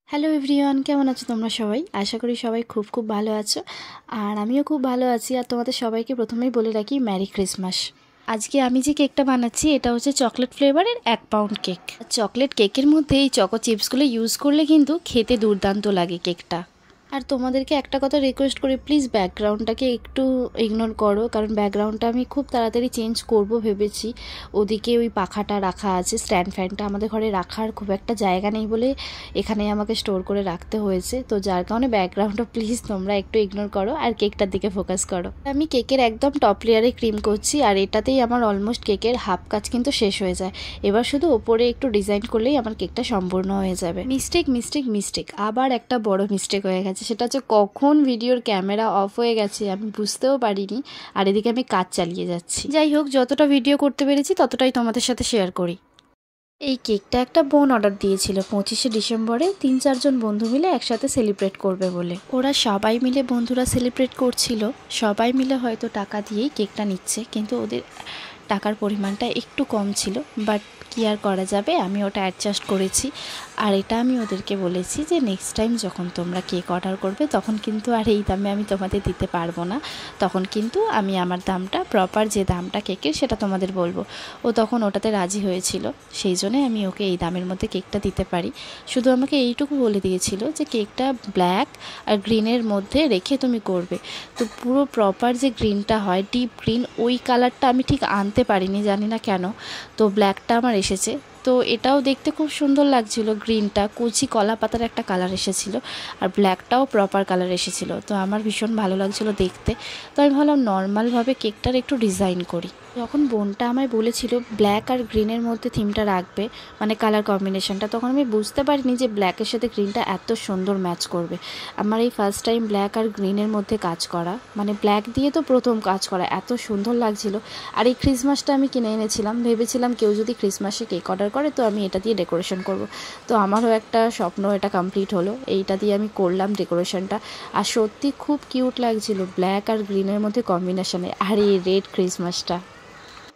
Hello everyone, কেমন আছো তোমরা সবাই? আশা করি সবাই খুব খুব ভালো আছো। আর আমিও খুব ভালো আছি। আর তোমাদের সবাইকে প্রথমেই বলে রাখি ম্যারি ক্রিসমাস। আজকে আমি যে কেকটা বানাচ্ছি এটা হচ্ছে চকলেট ফ্লেভারের 1 পাউন্ড কেক। চকলেট কেকের মধ্যে এই চকো চিপসগুলো ইউজ করলে কিন্তু খেতে দুর্দান্ত লাগে কেকটা। আর তোমাদেরকে একটা কথা রিকোয়েস্ট করি, প্লিজ ব্যাকগ্রাউন্ডটাকে একটু ইগনোর করো, কারণ ব্যাকগ্রাউন্ডটা আমি খুব তাড়াতাড়ি চেঞ্জ করব ভেবেছি। ওদিকে ওই পাখাটা রাখা আছে, স্ট্যান্ড ফ্যানটা আমাদের ঘরে রাখার খুব একটা জায়গা নেই বলে এখানে আমাকে স্টোর করে রাখতে হয়েছে। তো যার কারণে ব্যাকগ্রাউন্ডটা প্লিজ তোমরা একটু ইগনোর করো আর কেকটার দিকে ফোকাস করো। আমি কেকের একদম টপ লেয়ারে ক্রিম করছি, আর এটাতেই আমার অলমোস্ট কেকের হাফ কাজ কিন্তু শেষ হয়ে যায়। এবার শুধু ওপরে একটু ডিজাইন করলেই আমার কেকটা সম্পূর্ণ হয়ে যাবে। মিস্টেক আবার একটা বড় মিস্টেক হয়ে গেছে। সেটা হচ্ছে কখন ভিডিওর ক্যামেরা অফ হয়ে গেছে আমি বুঝতেও পারিনি, আর এদিকে আমি কাজ চালিয়ে যাচ্ছি। যাই হোক, যতটা ভিডিও করতে পেরেছি ততটাই তোমাদের সাথে শেয়ার করি। এই কেকটা একটা বোন অর্ডার দিয়েছিল 25শে ডিসেম্বরে 3-4 জন বন্ধু মিলে একসাথে সেলিব্রেট করবে বলে। ওরা সবাই মিলে বন্ধুরা সেলিব্রেট করছিল, সবাই মিলে হয়তো টাকা দিয়েই কেকটা নিচ্ছে, কিন্তু ওদের টাকার পরিমাণটা একটু কম ছিল। বাট কি আর করা যাবে, আমি ওটা অ্যাডজাস্ট করেছি। আর এটা আমি ওদেরকে বলেছি যে নেক্সট টাইম যখন তোমরা কেক অর্ডার করবে তখন কিন্তু আর এই দামে আমি তোমাদের দিতে পারবো না, তখন কিন্তু আমি আমার দামটা প্রপার যে দামটা কেকের সেটা তোমাদের বলবো। ও তখন ওটাতে রাজি হয়েছিল, সেই জন্যে আমি ওকে এই দামের মধ্যে কেকটা দিতে পারি। শুধু আমাকে এইটুকু বলে দিয়েছিল যে কেকটা ব্ল্যাক আর গ্রিনের মধ্যে রেখে তুমি করবে। তো পুরো প্রপার যে গ্রিনটা হয় ডিপ গ্রিন, ওই কালারটা আমি ঠিক আনতে পারিনি, জানি না কেন। তো ব্ল্যাকটা আমার এসেছে। তো এটাও দেখতে খুব সুন্দর লাগছিল, গ্রিনটা কচি কলা পাতার একটা কালার এসেছিল, আর ব্ল্যাকটাও প্রপার কালার এসেছিল। তো আমার ভীষণ ভালো লাগছিল দেখতে। তো আমি ভাবলাম নর্মালভাবে কেকটার একটু ডিজাইন করি। যখন বোনটা আমায় বলেছিল ব্ল্যাক আর গ্রিনের মধ্যে থিমটা রাখবে, মানে কালার কম্বিনেশনটা, তখন আমি বুঝতে পারিনি যে ব্ল্যাকের সাথে গ্রিনটা এত সুন্দর ম্যাচ করবে। আমার এই ফার্স্ট টাইম ব্ল্যাক আর গ্রিনের মধ্যে কাজ করা, মানে ব্ল্যাক দিয়ে তো প্রথম কাজ করা, এত সুন্দর লাগছিল। আর এই ক্রিসমাসটা আমি কিনে এনেছিলাম, ভেবেছিলাম কেউ যদি ক্রিসমাসে কেক অর্ডার করে তো আমি এটা দিয়ে ডেকোরেশন করব। তো আমারও একটা স্বপ্ন এটা কমপ্লিট হলো, এইটা দিয়ে আমি করলাম ডেকোরেশনটা। আর সত্যি খুব কিউট লাগছিল ব্ল্যাক আর গ্রিনের মধ্যে কম্বিনেশনে। আর এই রেড ক্রিসমাসটা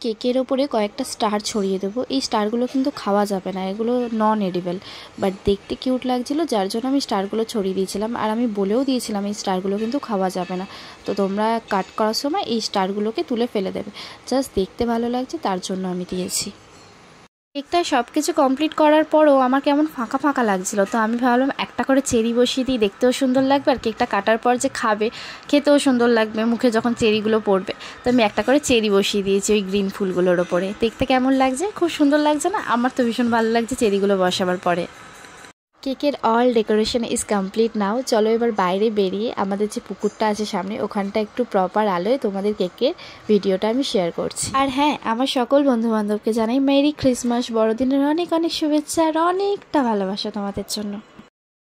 কেকের ওপরে কয়েকটা স্টার ছড়িয়ে দেবো। এই স্টারগুলো কিন্তু খাওয়া যাবে না, এগুলো নন এডিবল, বাট দেখতে কিউট লাগছিলো যার জন্য আমি স্টারগুলো ছড়িয়ে দিয়েছিলাম। আর আমি বলেও দিয়েছিলাম এই স্টারগুলো কিন্তু খাওয়া যাবে না, তো তোমরা কাট করার সময় এই স্টারগুলোকে তুলে ফেলে দেবে। জাস্ট দেখতে ভালো লাগছে তার জন্য আমি দিয়েছি। কেকটায় সব কিছু কমপ্লিট করার পরও আমার কেমন ফাঁকা ফাঁকা লাগছিলো, তো আমি ভাবলাম একটা করে চেরি বসিয়ে দিই, দেখতেও সুন্দর লাগবে আর কেকটা কাটার পর যে খাবে খেতেও সুন্দর লাগবে মুখে যখন চেরিগুলো পড়বে। তো আমি একটা করে চেরি বসিয়ে দিয়েছি ওই গ্রিন ফুলগুলোর ওপরে। দেখতে কেমন লাগছে? খুব সুন্দর লাগছে না? আমার তো ভীষণ ভালো লাগছে চেরিগুলো বসাবার পরে। কেকের অল ডেকোরেশন ইজ কমপ্লিট নাও। চলো এবার বাইরে বেরিয়ে আমাদের যে পুকুরটা আছে সামনে, ওখানটা একটু প্রপার আলোয় তোমাদের কেকের ভিডিওটা আমি শেয়ার করছি। আর হ্যাঁ, আমার সকল বন্ধুবান্ধবকে জানাই মেরি ক্রিসমাস, বড়দিনের অনেক অনেক শুভেচ্ছা আর অনেকটা ভালোবাসা তোমাদের জন্য।